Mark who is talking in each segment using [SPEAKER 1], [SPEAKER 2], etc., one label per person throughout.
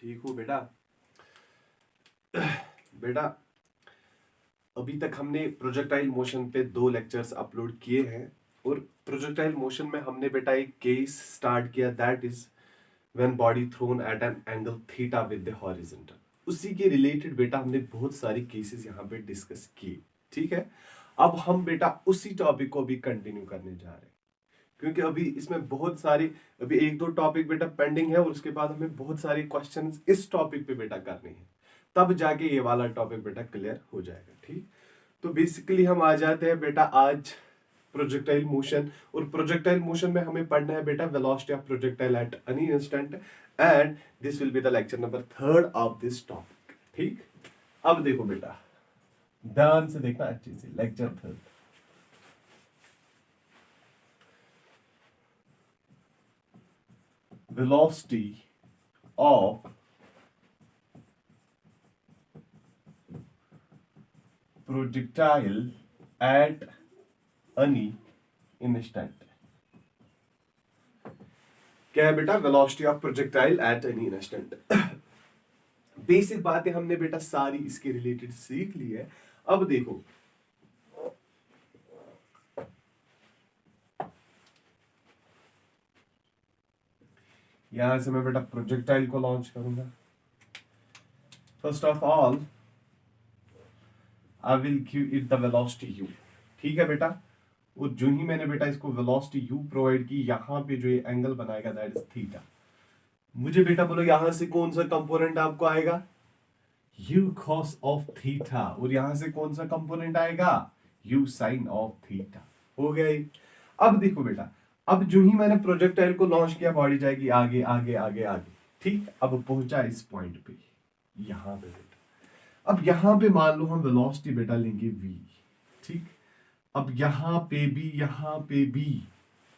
[SPEAKER 1] ठीक हो बेटा? बेटा, अभी तक हमने प्रोजेक्टाइल मोशन पे 2 लेक्चर्स अपलोड किए हैं और प्रोजेक्टाइल मोशन में हमने बेटा एक केस स्टार्ट किया, that is when body thrown at an angle theta with the horizontal. उसी के रिलेटेड बेटा हमने बहुत सारी केसेस यहाँ पे डिस्कस किए। ठीक है, अब हम बेटा उसी टॉपिक को भी कंटिन्यू करने जा रहे हैं, क्योंकि अभी इसमें बहुत सारी अभी 1-2 टॉपिक बेटा पेंडिंग है और उसके बाद हमें बहुत सारे क्वेश्चंस इस टॉपिक पे बेटा करने हैं, तब जाके ये वाला टॉपिक बेटा क्लियर हो जाएगा। ठीक, तो बेसिकली हम आ जाते हैं बेटा आज प्रोजेक्टाइल मोशन, और प्रोजेक्टाइल मोशन में हमें पढ़ना है बेटा velocity of projectile at any instant, and this will be the lecture number 3 of this topic. ठीक, अब देखो बेटा, ध्यान से देखना अच्छे से, lecture 3 velocity of projectile at any instant। क्या है बेटा? Velocity of projectile at any instant. Basic बातें हमने बेटा सारी इसके रिलेटेड सीख ली है। अब देखो, यहां से मैं बेटा प्रोजेक्टाइल को लॉन्च करूंगा। First of all I will give it the velocity u। ठीक है बेटा, और जो ही मैंने बेटा इसको वेलोसिटी u प्रोवाइड की, यहां पे जो ये एंगल बनाएगा दैट इज थीटा। मुझे बेटा बोलो यहां से कौन सा कंपोनेंट आपको आएगा? u cos ऑफ थीटा, और यहां से कौन सा कंपोनेंट आएगा? u sin of theta. हो गया ये। अब देखो बेटा, अब जो ही मैंने प्रोजेक्टाइल को लॉन्च किया, बॉडी जाएगी आगे आगे आगे आगे। ठीक, अब पहुंचा इस पॉइंट पे, यहां पे बेटा। अब यहां पे मान लो हम वेलोसिटी बेटा लेंगे v। ठीक, अब यहां पे भी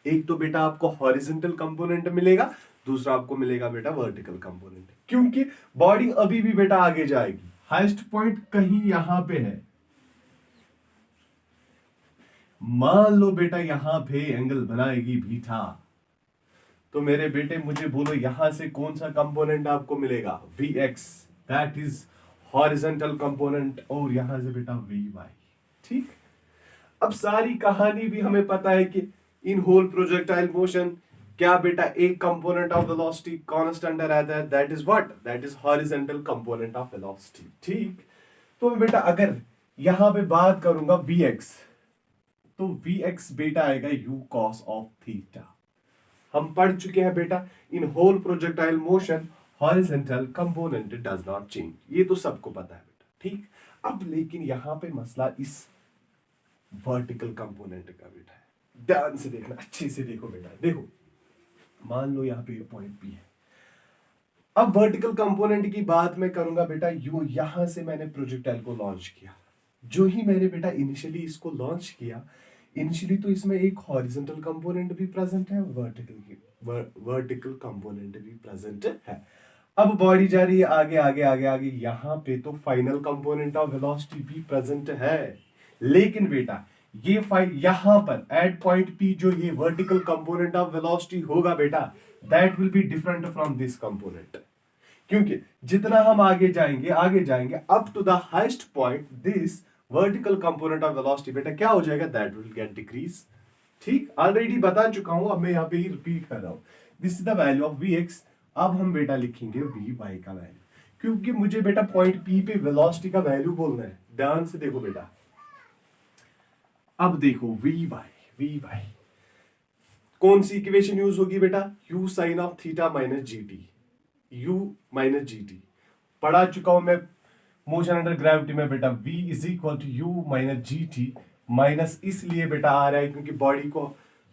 [SPEAKER 1] एक तो बेटा आपको हॉरिजॉन्टल कंपोनेंट मिलेगा, दूसरा आपको मिलेगा बेटा वर्टिकल कंपोनेंट, क्योंकि बॉडी अभी भी बेटा आगे जाएगी। हाईएस्ट पॉइंट कहीं यहां पे है। मान लो बेटा यहां पे एंगल बनाएगी बीटा, तो मेरे बेटे मुझे बोलो यहां से कौन सा कंपोनेंट आपको मिलेगा? Vx, that is horizontal component, और यहां से बेटा Vy। ठीक, अब सारी कहानी भी हमें पता है कि इन होल प्रोजेक्टाइल मोशन क्या बेटा एक कंपोनेंट ऑफ वेलोसिटी कांस्टेंट रहता है, that is what? That is horizontal component of velocity. ठीक, तो बेटा अगर यहां पे बात करूंगा Vx, तो Vx बेटा आएगा u cos ऑफ थीटा। हम पढ़ चुके हैं बेटा in whole projectile motion horizontal component does not change, ये तो सबको पता है बेटा। ठीक, अब लेकिन यहां पे मसला इस वर्टिकल कंपोनेंट का बेटा है। ध्यान से देखना, अच्छे से देखो बेटा। देखो, मान लो यहाँ पे पॉइंट P है। अब वर्टिकल कंपोनेंट की बात मैं करूंगा बेटा, यहां से मैंने प्रोजेक्टाइल को लॉन्च किया। जो ही मैंने बेटा इनिशियली इसको लॉन्च किया, इनिशियली तो इसमें एक हॉरिजॉन्टल कंपोनेंट भी प्रेजेंट है, वर्टिकल कंपोनेंट भी प्रेजेंट है। अब बॉडी जा रही है आगे आगे आगे आगे, यहाँ पे तो फाइनल कंपोनेंट ऑफ वेलोसिटी भी प्रेजेंट है, लेकिन बेटा ये यहां पर एट पॉइंट P जो ये वर्टिकल कंपोनेंट ऑफ वेलोसिटी होगा बेटा, that will be different from this component, क्योंकि जितना हम आगे जाएंगे up to the highest point, this vertical component of velocity बेटा क्या हो जाएगा? That will get decrease. ठीक, ऑलरेडी बता चुका हूं, अब मैं यहाँ पे ही रिपीट कर रहा हूं। This is the value of Vx। अब हम बेटा लिखेंगे Vy का वैल्यू, क्योंकि मुझे बेटा पॉइंट P पे वेलोसिटी का वैल्यू बोलना है। ध्यान से देखो बेटा, अब देखो Vy कौन सी इक्वेशन यूज होगी बेटा? u sin of theta minus gt, u minus gt पढ़ा चुका हूं मैं मोशन अंडर ग्रेविटी में बेटा। v is equal to u minus gt, minus इसलिए बेटा आ रहा है क्योंकि बॉडी को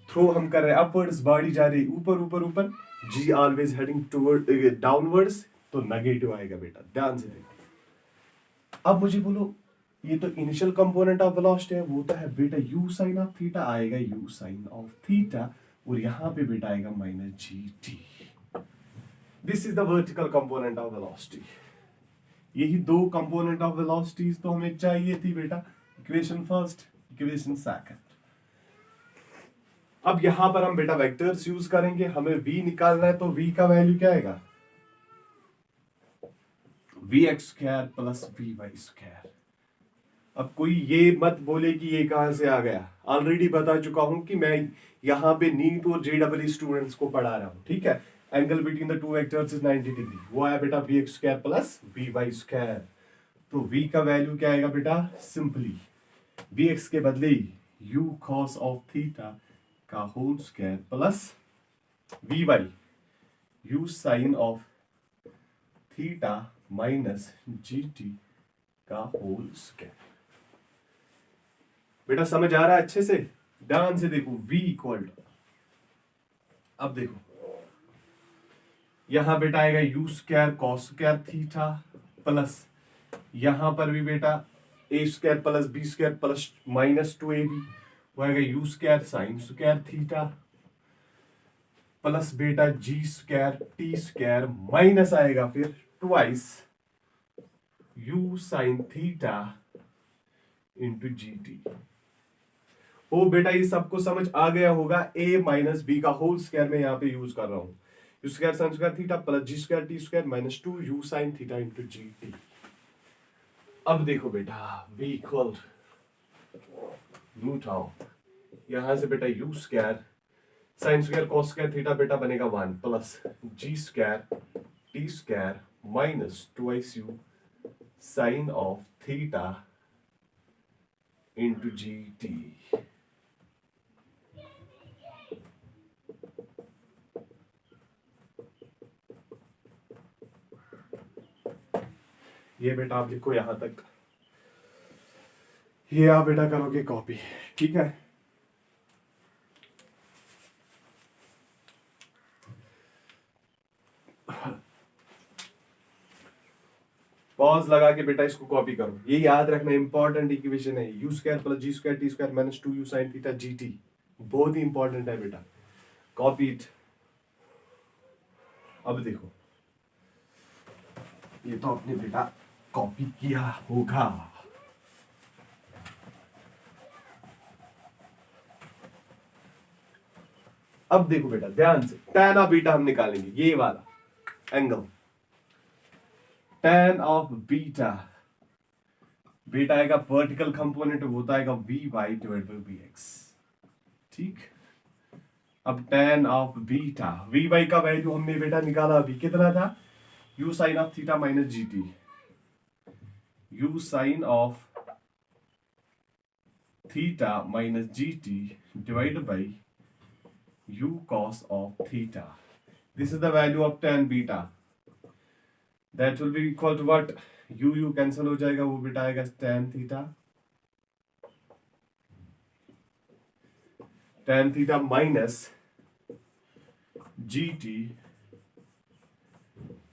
[SPEAKER 1] थ्रो हम कर रहे हैं अपवर्ड्स, बॉडी जा रही है ऊपर ऊपर ऊपर, g always heading toward downwards, तो नेगेटिव आएगा बेटा। ध्यान से देखो, अब मुझे बोलो ये तो इनिशियल कंपोनेंट ऑफ वेलोसिटी है, वो तो है बेटा u sin ऑफ थीटा, आएगा u sin ऑफ थीटा, और यहां पे बेटा आएगा minus gt। This is the vertical component of velocity. यही 2 कंपोनेंट ऑफ वेलोसिटीज तो हमें चाहिए थी बेटा, इक्वेशन फर्स्ट, इक्वेशन सेकंड। अब यहां पर हम बेटा वेक्टर्स यूज करेंगे, हमें v निकालना है, तो v का वैल्यू क्या आएगा? V x square plus v y square. अब कोई ये मत बोले कि ये कहां से आ गया, ऑलरेडी बता चुका हूं कि मैं यहाँ पे नीट और जेडब्ल्यू स्टूडेंट्स को पढ़ा रहा हूं, ठीक है। Angle between the two vectors is 90 degree, वो आया बेटा v x square plus v y square. तो v का वैल्यू क्या आएगा बेटा, सिंपली vx के बदले u cos ऑफ थीटा का whole square plus vy u sine of theta minus gt का होल स्क्वायर। बेटा समझ आ रहा है अच्छे से, ध्यान से देखो v इक्वल टू, अब देखो यहां बेटा आएगा u square cos square theta plus यहां पर भी बेटा a square plus b square plus minus 2ab, वो आएगा u square sine square theta plus बेटा g square t square minus आएगा फिर twice u sine theta into g t. ओ बेटा ये सबको समझ आ गया होगा, ए माइनस बी का होल स्क्वायर में यहाँ पे यूज कर रहा हूं, u square sine square theta plus g square t square minus 2 u sine theta into g t. अब देखो बेटा v इक्वल रूट ऑफ, यहां से बेटा u square sine square cos square theta बेटा बनेगा 1 plus g square t square minus twice u sine of theta into g t. ये बेटा आप लिखो यहां तक, ये आप बेटा करोगे कॉपी, ठीक है। पॉज लगा के बेटा इसको कॉपी करो, ये याद रखना इंपॉर्टेंट इक्वेशन है, u square plus g square t square minus 2 u sine theta g t, बहुत ही इंपॉर्टेंट है बेटा, कॉपी इट। अब देखो ये तो आपने बेटा कॉपी किया होगा, अब देखो बेटा ध्यान से, tan ऑफ बीटा हम निकालेंगे, ये वाला angle tan of beta, beta आएगा वर्टिकल कंपोनेंट होता है v y divide by v x, ठीक। अब tan of beta, v y का वैल्यू हमने बेटा निकाला अभी, कितना था, u sine of theta minus g t, u sine of theta minus g t divide by u cos of theta. This is the value of tan beta. That will be equal to what? u cancel हो जाएगा, वो बेटा आएगा tan theta, tan theta minus gt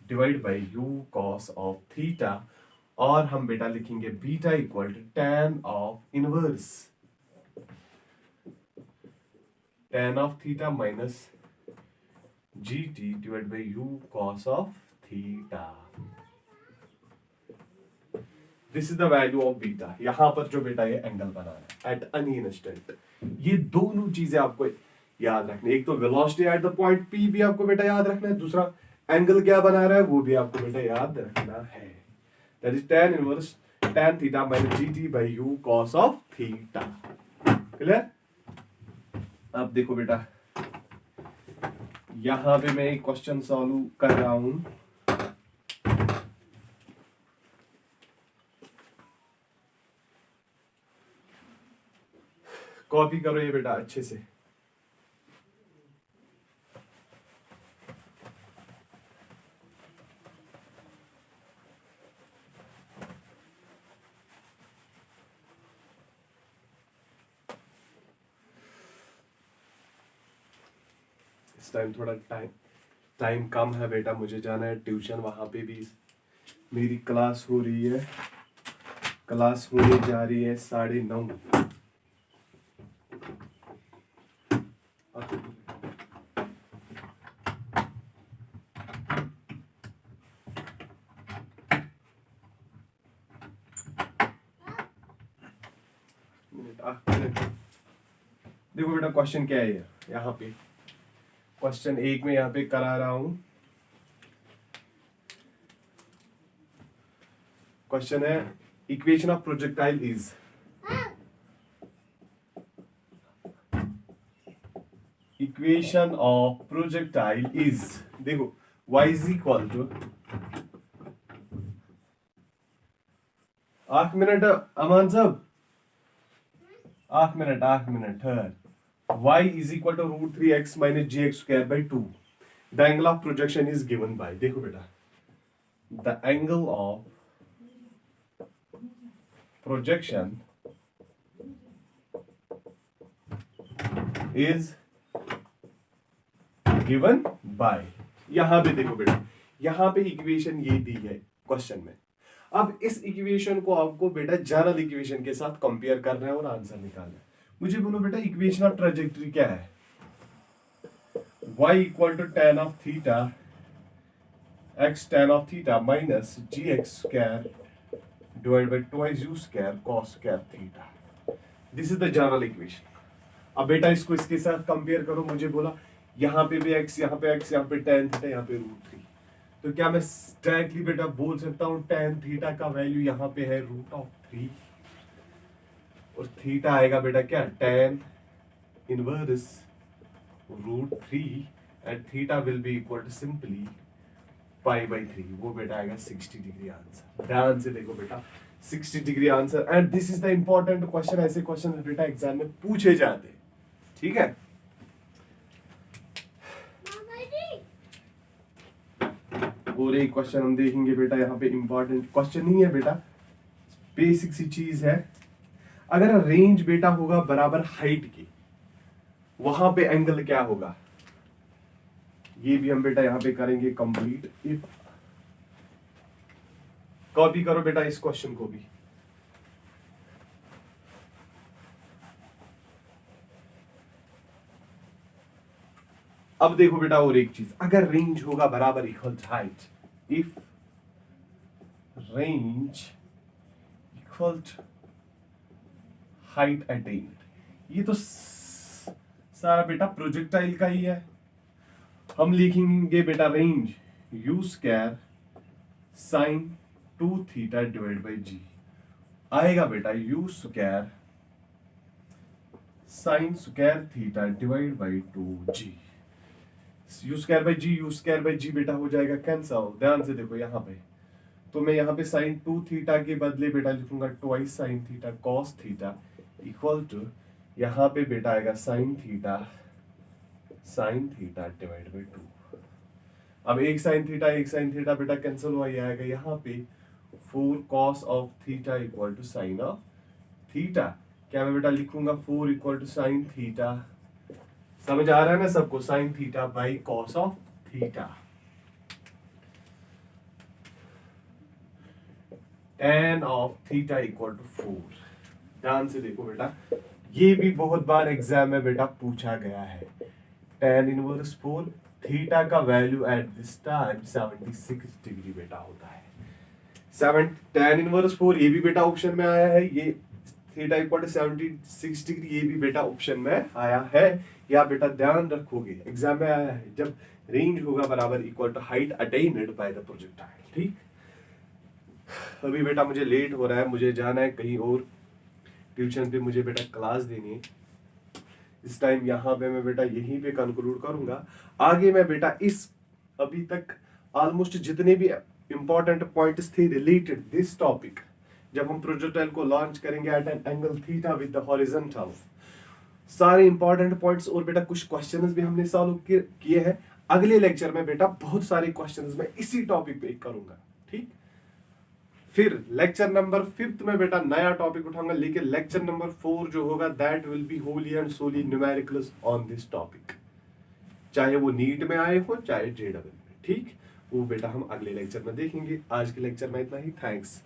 [SPEAKER 1] divide by u cos of theta, और हम बेटा लिखेंगे beta equal to tan of inverse tan of theta minus gt divided by u cos of theta. This is the value of beta. यहां पर जो बेटा ये angle बना है at any instant, ये दोनों चीजें आपको याद रखनी, एक तो velocity at the point P भी आपको बेटा याद रखना है, दूसरा एंगल क्या बना रहा है वो भी आपको बेटा याद रखना है। That is tan inverse tan theta minus gt by u cos of theta. Clear? अब देखो बेटा यहां पे मैं एक क्वेश्चन सॉल्व कर रहा हूं, कॉपी करो ये बेटा अच्छे से। इस टाइम थोड़ा टाइम कम है बेटा, मुझे जाना है ट्यूशन, वहां पे भी मेरी क्लास हो रही है, क्लास होने जा रही है 9:30। देखो बेटा क्वेश्चन क्या है यहाँ पे, क्वेश्चन 1 में यहाँ पे करा रहा हूं, क्वेश्चन है equation of projectile is, equation of projectile is, देखो y is equal to, 8 minute Aman साहब, 8 minute y is equal to root 3x minus gx square by 2. The angle of projection is given by, देखो बेटा, the angle of projection is given by, यहां पे देखो बेटा, यहां पे इक्वेशन ये दी है क्वेश्चन में। अब इस इक्वेशन को आपको बेटा जनरल इक्वेशन के साथ कंपेयर करना है और आंसर निकालना है। मुझे बोलो बेटा इक्वेशन ऑफ ट्रेजेक्टरी क्या है, y equal to tan of theta x tan of theta minus gx square divide by twice u square cos square theta. This is the general equation. अब बेटा इसको इसके साथ कंपेयर करो। मुझे बोला यहाँ पे भी x, यहाँ पे x, यहाँ पे tan थीटा, यहाँ पे रूट 3, तो क्या मैं डायरेक्टली बेटा बोल सकता हूँ tan थीटा का वैल्यू यहाँ पे है रूट ऑफ 3 और थीटा आएगा बेटा क्या, tan inverse root 3 and theta will be equal to simply pi by 3, वो बेटा आएगा 60 डिग्री आंसर। ध्यान से देखो बेटा 60 degree answer, and this is the important question. ऐसे क्वेश्चन बेटा एग्जाम में पूछे जाते, ठीक है। और एक क्वेश्चन हम देखेंगे बेटा, यहाँ पे इंपॉर्टेंट क्वेश्चन नहीं है बेटा, बेसिक सी चीज है। अगर रेंज बेटा होगा बराबर हाइट की, वहां पे एंगल क्या होगा, ये भी हम बेटा यहां पे करेंगे कंप्लीट। इफ कॉपी करो बेटा इस क्वेश्चन को भी। अब देखो बेटा और एक चीज, अगर रेंज होगा बराबर equal to height, if range equal to height attained, ये तो सारा बेटा प्रोजेक्टाइल का ही है। हम लिखेंगे बेटा range u square sine 2 theta divide by g, आएगा बेटा u square sine square theta divide by 2g। u square by g बेटा हो जाएगा कैंसल। ध्यान से देखो यहाँ पे, तो मैं यहाँ पे साइन 2 थीटा के बदले बेटा लिखूंगा twice sine theta cos theta equal to, यहाँ पे बेटा आएगा साइन थीटा डिवाइड बाई 2। अब एक साइन थीटा बेटा कैंसिल हुआ, ये आएगा यहाँ पे 4 cos of theta equal to sine of theta. क्या मैं बेटा लिखूंगा 4 इक्वल टू साइन थीटा, समझ आ रहा है ना सबको, sine theta by cos of theta. tan of theta equal to 4। ध्यान से देखो बेटा, ये भी बहुत बार एग्जाम में बेटा पूछा गया है। tan इनवर्स 4, थीटा का value at this time 76 degree बेटा होता है। tan इनवर्स 4 ये भी बेटा ऑप्शन में आया है, ये थीटा इक्वल टू 76 डिग्री ये भी बेटा ऑप्शन में आया है। या बेटा ध्यान रखोगे एग्जाम में आया है, जब रेंज होगा बराबर equal to height attained by the projectile. ठीक, अभी बेटा मुझे लेट हो रहा है, मुझे जाना है कहीं और, ट्यूशन पे मुझे बेटा क्लास देनी है। इस टाइम यहाँ पे मैं बेटा यहीं पे कंक्लूड करूंगा। आगे मैं बेटा इस अभी तक ऑलमोस्ट जितने भी इंपॉर्टेंट पॉइंट्स थे रिलेटेड दिस टॉपिक, जब हम प्रोजेक्टाइल को लॉन्च करेंगे at an angle theta with the horizontal, सारे इंपॉर्टेंट पॉइंट्स और बेटा कुछ क्वेश्चंस भी हमने सॉल्व किए हैं। अगले लेक्चर में बेटा बहुत सारे क्वेश्चंस मैं इसी टॉपिक पे करूंगा। ठीक, फिर लेक्चर नंबर 5 में बेटा नया टॉपिक उठाऊंगा, लेकिन लेक्चर नंबर 4 जो होगा that will be wholly and solely numericals on this topic, चाहे वो नीट में आए हो चाहे जेडबल में। ठीक, वो बेटा हम अगले लेक्चर में देखेंगे। आज के लेक्चर में इतना ही, थैंक्स।